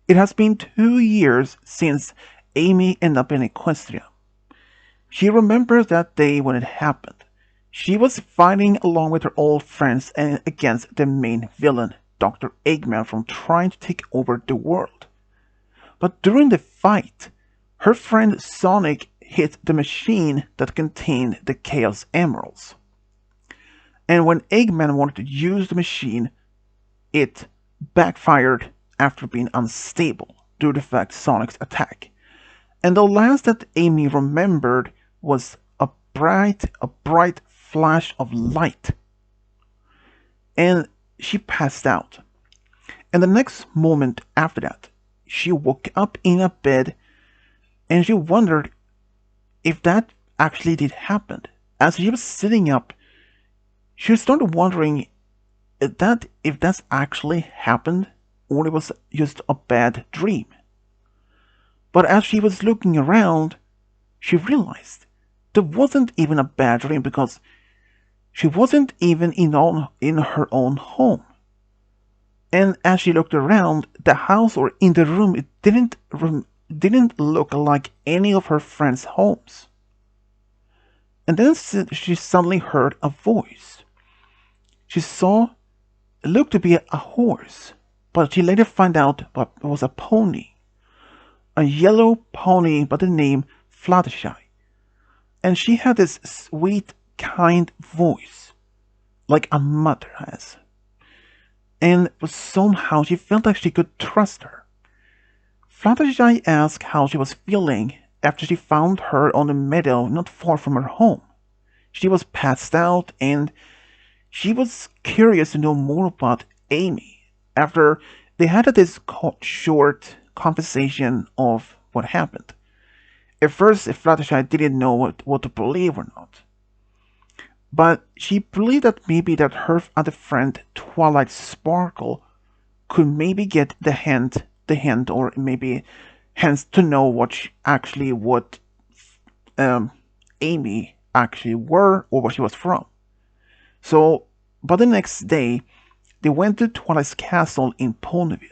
It has been 2 years since Amy ended up in Equestria. She remembers that day when it happened. She was fighting along with her old friends and against the main villain, Dr. Eggman, from trying to take over the world. But during the fight, her friend Sonic hit the machine that contained the Chaos Emeralds. And when Eggman wanted to use the machine, it backfired after being unstable due to the fact Sonic's attack. And the last that Amy remembered was a bright flash of light. And she passed out. And the next moment after that, she woke up in a bed and she wondered if that actually did happen. As she was sitting up, she started wondering if that's actually happened or it was just a bad dream. But as she was looking around, she realized there wasn't even a bad dream because she wasn't even in her own home. And as she looked around the house or in the room, it didn't look like any of her friends' homes. And then she suddenly heard a voice. She saw it looked to be a horse, but she later found out it was a pony. A yellow pony by the name Fluttershy. And she had this sweet, kind voice, like a mother has. And somehow she felt like she could trust her. Fluttershy asked how she was feeling after she found her on the meadow not far from her home. She was passed out and she was curious to know more about Amy after they had this short conversation of what happened. At first, Fluttershy didn't know what to believe or not. But she believed that maybe that her other friend, Twilight Sparkle, could maybe get the hint, or maybe hence to know what Amy actually were or where she was from. So, by the next day, they went to Twilight's castle in Ponyville.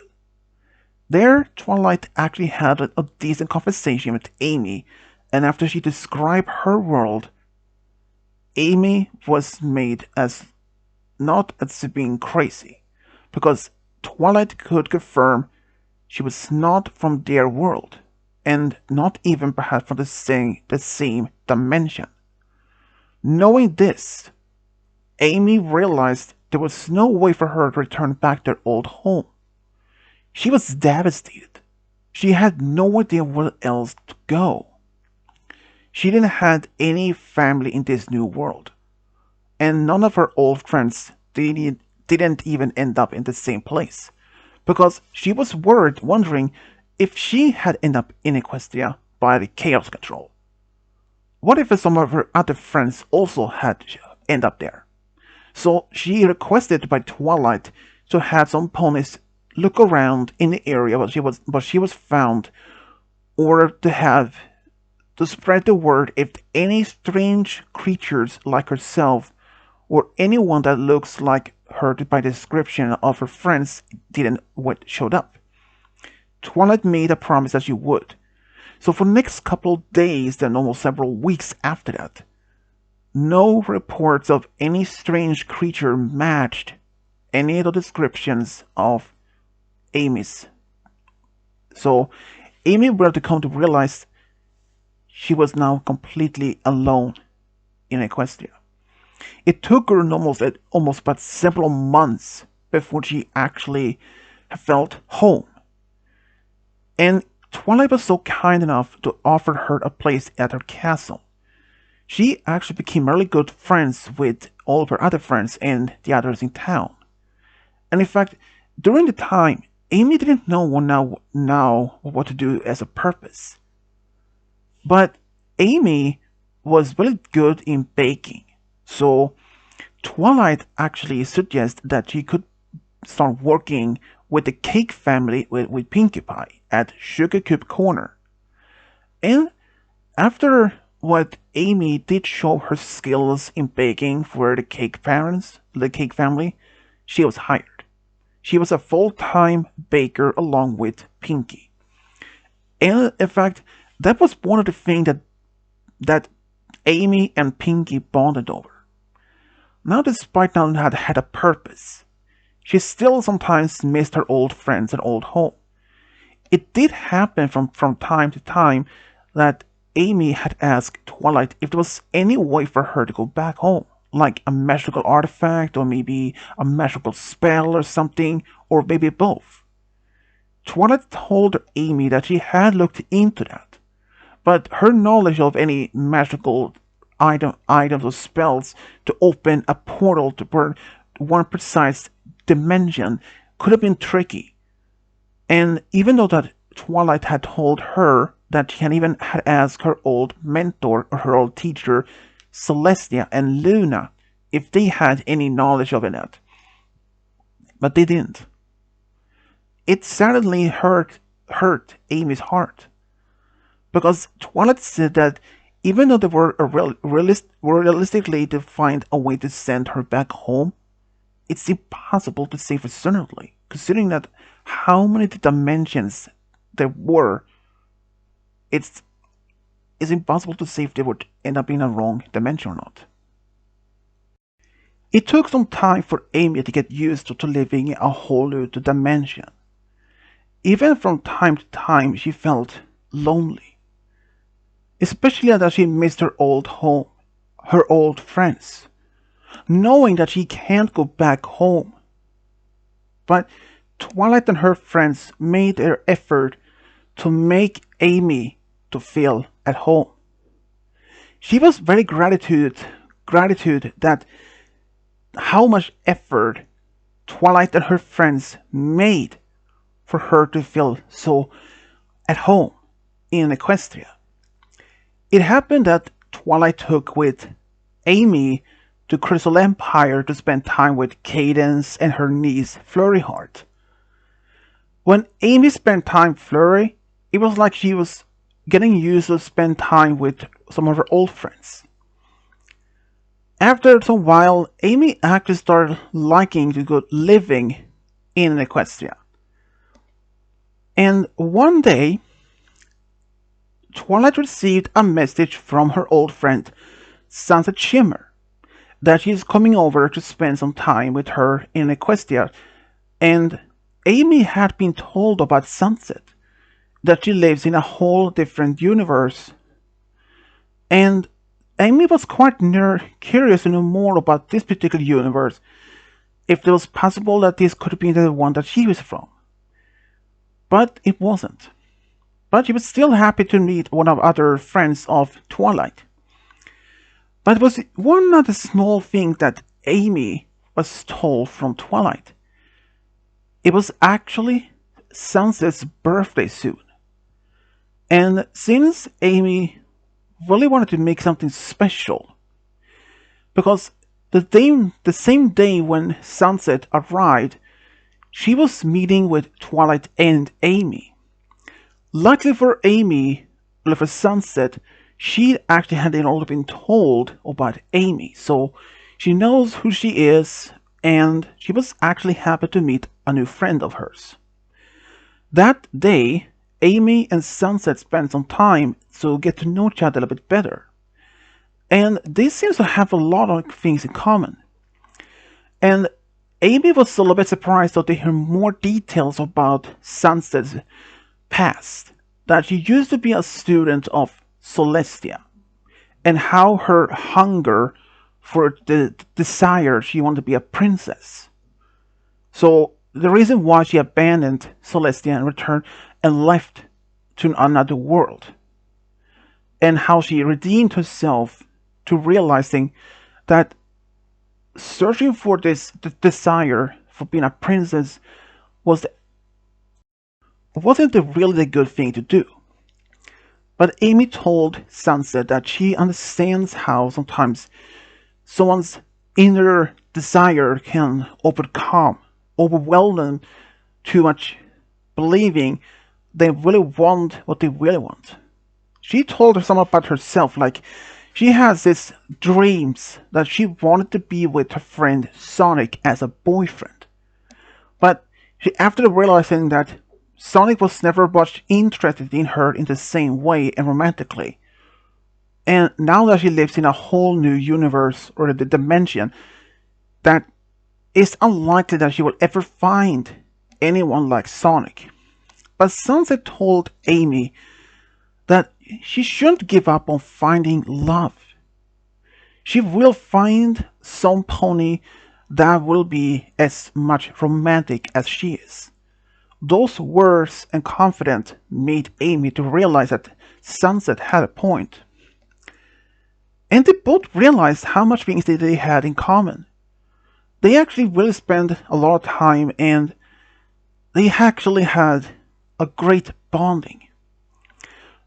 There, Twilight actually had a decent conversation with Amy, and after she described her world, Amy was made as not as being crazy, because Twilight could confirm she was not from their world, and not even perhaps from the same dimension. Knowing this, Amy realized there was no way for her to return back to their old home. She was devastated. She had no idea where else to go. She didn't have any family in this new world, and none of her old friends didn't even end up in the same place, because she was wondering if she had ended up in Equestria by the Chaos Control. What if some of her other friends also had end up there? So she requested by Twilight to have some ponies look around in the area where she was found, or to spread the word if any strange creatures like herself or anyone that looks like her by description of her friends didn't showed up. Twilight made a promise that she would. So for the next couple of days and almost several weeks after that, no reports of any strange creature matched any of the descriptions of Amy's. So Amy began to come to realize she was now completely alone in Equestria. It took her almost but several months before she actually felt home. And Twilight was so kind enough to offer her a place at her castle. She actually became really good friends with all of her other friends and the others in town. And in fact, during the time, Amy didn't know now what to do as a purpose. But Amy was really good in baking. So Twilight actually suggests that she could start working with the cake family with Pinkie Pie at Sugar Cube Corner. And after what Amy did show her skills in baking for the cake family, she was hired. she was a full-time baker along with Pinky. And in fact, that was one of the things that Amy and Pinky bonded over. Now, despite now had a purpose, she still sometimes missed her old friends and old home. It did happen from time to time that Amy had asked Twilight if there was any way for her to go back home, like a magical artifact, or maybe a magical spell or something, or maybe both. Twilight told Amy that she had looked into that, but her knowledge of any magical items or spells to open a portal to one precise dimension could have been tricky. And even though that Twilight had told her that she had asked her old mentor or her old teacher, Celestia and Luna, if they had any knowledge of it, but they didn't. It sadly hurt Amy's heart, because Twilight said that even though they were realistically to find a way to send her back home, it's impossible to say for certainly, considering that how many dimensions there were. It's impossible to say if they would end up in a wrong dimension or not. It took some time for Amy to get used to living in a whole new dimension. Even from time to time she felt lonely, especially as she missed her old home, her old friends, knowing that she can't go back home. But Twilight and her friends made their effort to make Amy to feel at home. She was very gratitude that how much effort Twilight and her friends made for her to feel so at home in Equestria. It happened that Twilight took with Amy to Crystal Empire to spend time with Cadence and her niece Flurry Heart. When Amy spent time with Flurry, it was like she was getting used to spend time with some of her old friends. After a while, Amy actually started liking to go living in Equestria. And one day, Twilight received a message from her old friend, Sunset Shimmer, that she's coming over to spend some time with her in Equestria. And Amy had been told about Sunset, that she lives in a whole different universe. And Amy was quite curious to know more about this particular universe, if it was possible that this could be the one that she was from. But it wasn't. But she was still happy to meet one of other friends of Twilight. But it was one of the small things that Amy was told from Twilight. It was actually Sunset's birthday soon. And since Amy really wanted to make something special, because the same day when Sunset arrived, she was meeting with Twilight and Amy. Luckily for Amy, or for Sunset, she actually had already been told about Amy, so she knows who she is, and she was actually happy to meet a new friend of hers. That day, Amy and Sunset spent some time to get to know each other a little bit better. And they seem to have a lot of things in common. And Amy was a little bit surprised to hear more details about Sunset's past. That she used to be a student of Celestia, and how her hunger for the desire she wanted to be a princess. So the reason why she abandoned Celestia and returned and left to another world, and how she redeemed herself to realizing that searching for this desire for being a princess wasn't really the good thing to do. But Amy told Sunset that she understands how sometimes someone's inner desire can overwhelm them too much, believing they really want what they really want. She told her some about herself, like she has these dreams that she wanted to be with her friend Sonic as a boyfriend. But After realizing that Sonic was never much interested in her in the same way and romantically, and now that she lives in a whole new universe or the dimension, that it's unlikely that she will ever find anyone like Sonic. But Sunset told Amy that she shouldn't give up on finding love. She will find some pony that will be as much romantic as she is. Those words and confidence made Amy to realize that Sunset had a point. And they both realized how much things that they had in common. They actually really spent a lot of time and they actually had a great bonding.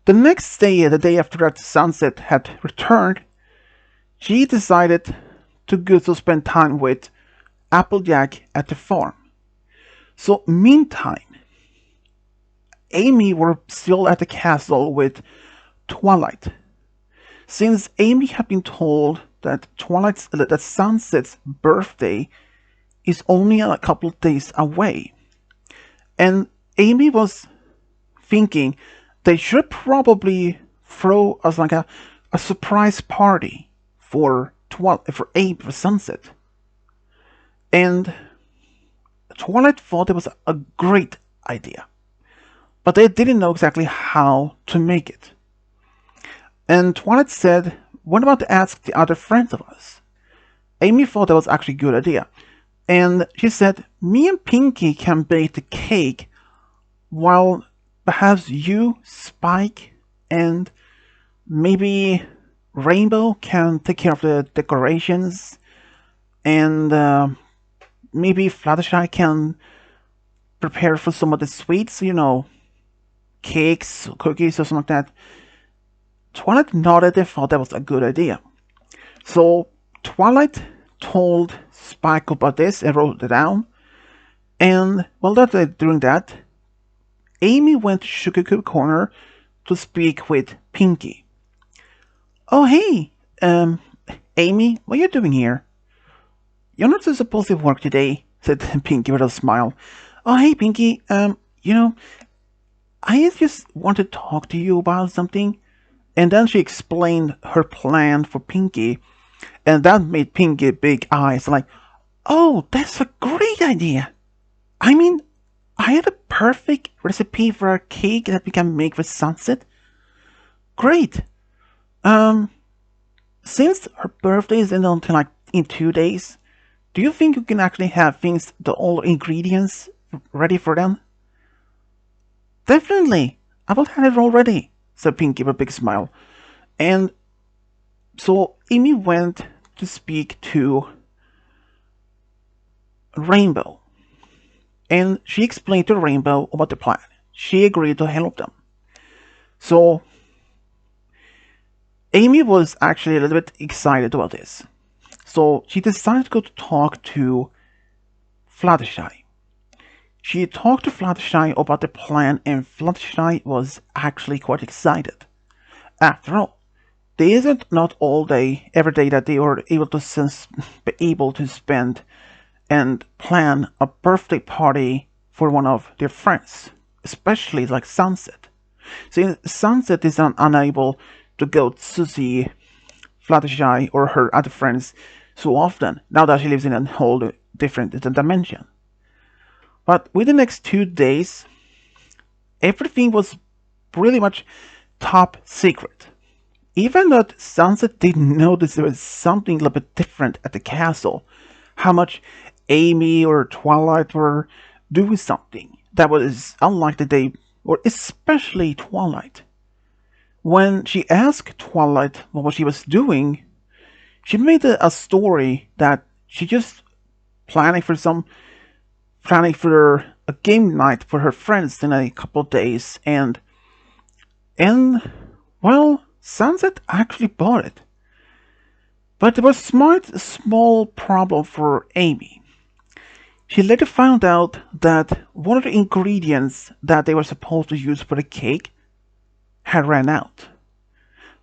The next day, the day after that Sunset had returned, she decided to go to spend time with Applejack at the farm. So meantime, Amy were still at the castle with Twilight. Since Amy had been told that Sunset's birthday is only a couple of days away, and Amy was thinking they should probably throw us like a surprise party for Sunset. And Twilight thought it was a great idea, but they didn't know exactly how to make it. And Twilight said, "What about to ask the other friends of us?" Amy thought that was actually a good idea, and she said, "Me and Pinky can bake the cake, while perhaps you, Spike, and maybe Rainbow can take care of the decorations, and maybe Fluttershy can prepare for some of the sweets, cakes, cookies, or something like that." Twilight nodded and thought that was a good idea. So Twilight told Spike about this and wrote it down. And while they're doing that, Amy went to Sugar Cube Corner to speak with Pinky. "Oh, hey, Amy, what are you doing here?" "You're not supposed to work today," said Pinky with a smile. "Oh, hey, Pinky, I just want to talk to you about something." And then she explained her plan for Pinky, and that made Pinky big eyes like, "Oh, that's a great idea. I mean, I had a perfect recipe for a cake that we can make with Sunset. Great. Since her birthday is until like in 2 days, do you think you can actually have all ingredients ready for them?" "Definitely. I will have it already," said Pinky with a big smile. And so Amy went to speak to Rainbow. And she explained to Rainbow about the plan. She agreed to help them. So Amy was actually a little bit excited about this. So she decided to go to talk to Fluttershy. She talked to Fluttershy about the plan, and Fluttershy was actually quite excited. After all, there isn't not every day that they were able to spend and plan a birthday party for one of their friends, especially like Sunset. See, Sunset is unable to go to see Fluttershy or her other friends so often, now that she lives in a whole different dimension. But within the next 2 days, everything was pretty much top secret. Even though Sunset didn't notice there was something a little bit different at the castle, how much Amy or Twilight were doing something that was unlike the day, or especially Twilight. When she asked Twilight what she was doing, she made a story that she just planning for a game night for her friends in a couple of days, and well, Sunset actually bought it. But there was a small problem for Amy. She later found out that one of the ingredients that they were supposed to use for the cake had ran out.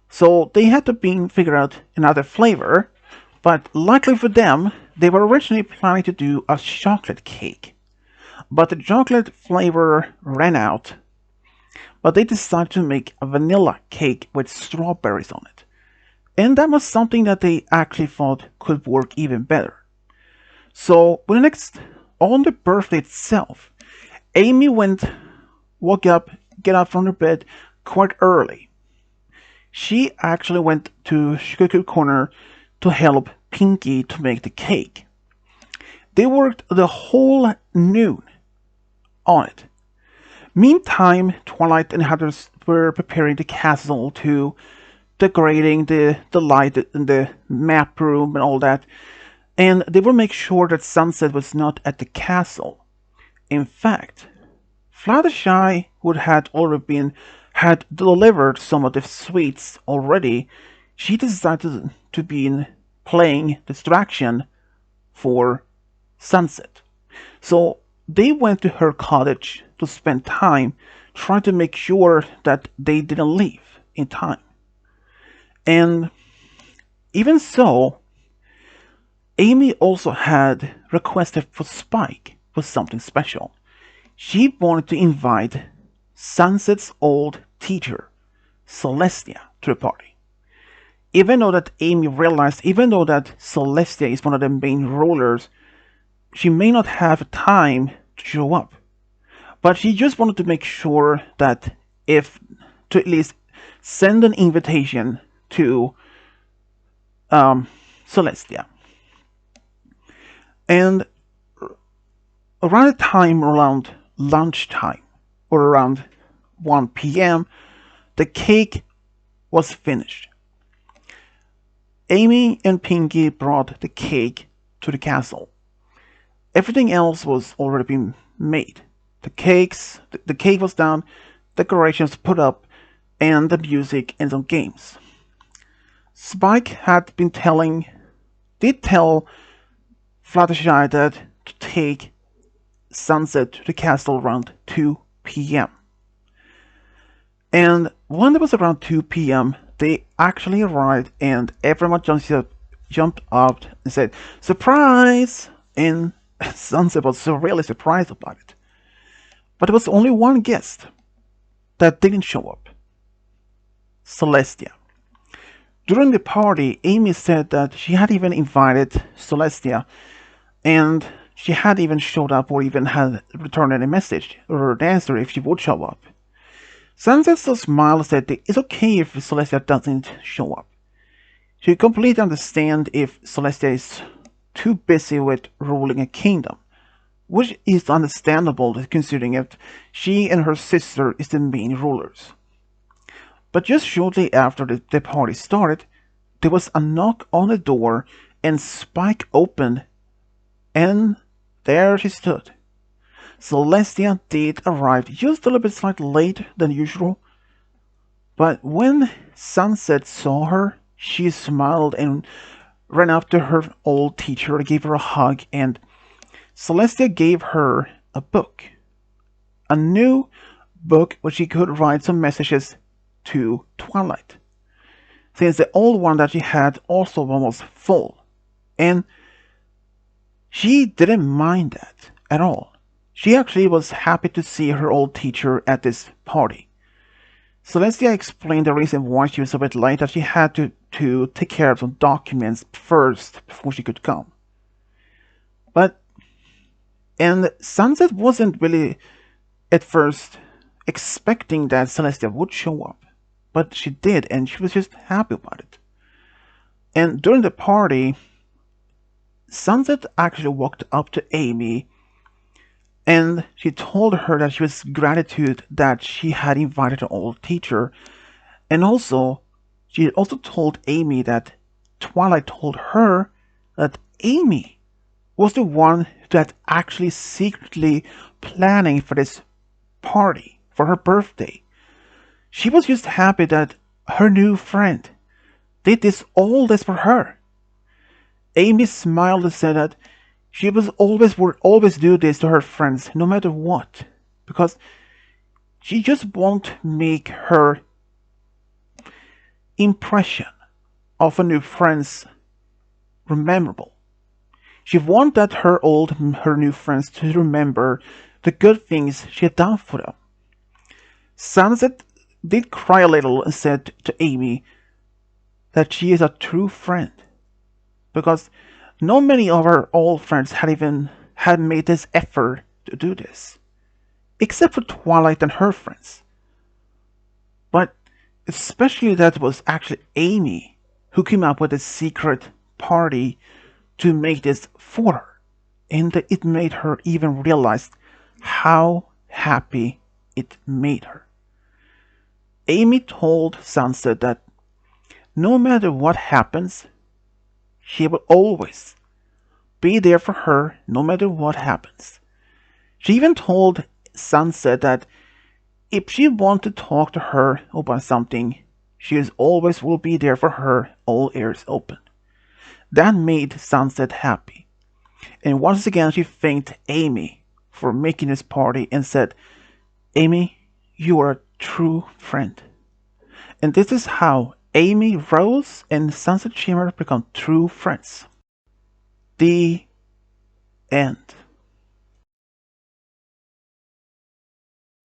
So they had to figure out another flavor, but luckily for them, they were originally planning to do a chocolate cake. but the chocolate flavor ran out. But they decided to make a vanilla cake with strawberries on it. And that was something that they actually thought could work even better. So, on the birthday itself, Amy woke up, get up from her bed quite early. She actually went to Sugar Cube Corner to help Pinky to make the cake. They worked the whole noon on it. Meantime, Twilight and Heather were preparing the castle to decorating the light in the map room and all that, and they will make sure that Sunset was not at the castle. In fact, Fluttershy, who had already had delivered some of the sweets already, she decided to be playing distraction for Sunset. So they went to her cottage to spend time trying to make sure that they didn't leave in time. And even so, Amy also had requested for Spike for something special. She wanted to invite Sunset's old teacher, Celestia, to the party. Even though that Celestia is one of the main rulers, she may not have time to show up. But she just wanted to make sure that to at least send an invitation to Celestia. And around lunchtime, or around 1 p.m., the cake was finished. Amy and Pinky brought the cake to the castle. Everything else was already been made. The cake was done, decorations put up, and the music and some games. Spike did tell Fluttershy that to take Sunset to the castle around 2 p.m. And when it was around 2 p.m., they actually arrived, and everyone jumped up and said, "Surprise!" And Sunset was so really surprised about it. But there was only one guest that didn't show up: Celestia. During the party, Amy said that she had even invited Celestia, and she had even showed up or even had returned any message or an answer if she would show up. Sunset still smiled and said that it's okay if Celestia doesn't show up. She completely understands if Celestia is too busy with ruling a kingdom, which is understandable considering that she and her sister is the main rulers. But just shortly after the party started, there was a knock on the door, and Spike opened, and there she stood. Celestia did arrive just a little bit slightly later than usual, but when Sunset saw her, she smiled and ran up to her old teacher, gave her a hug, and Celestia gave her a book. A new book where she could write some messages to Twilight, since the old one that she had also was full. And she didn't mind that at all. She actually was happy to see her old teacher at this party. Celestia explained the reason why she was a bit late, that she had to take care of some documents first before she could come. And Sunset wasn't really at first expecting that Celestia would show up, but she did, and she was just happy about it. And during the party, Sunset actually walked up to Amy, and she told her that she was gratitude that she had invited her old teacher, and also she also told Amy that Twilight told her that Amy was the one that actually secretly planning for this party for her birthday. She was just happy that her new friend did all this for her. Amy smiled and said that she would always do this to her friends, no matter what, because she just won't make her impression of her new friends memorable. She wanted her new friends to remember the good things she had done for them. Sunset did cry a little and said to Amy that she is a true friend, because not many of her old friends had made this effort to do this, except for Twilight and her friends. But especially that was actually Amy who came up with a secret party to make this for her, and it made her even realize how happy it made her. Amy told Sunset that no matter what happens, she will always be there for her no matter what happens. She even told Sunset that if she wants to talk to her about something, she always will be there for her, all ears open. That made Sunset happy. And once again she thanked Amy for making this party and said, Amy, you are a true friend. And this is how Amy, Rose, and Sunset Shimmer become true friends. The end.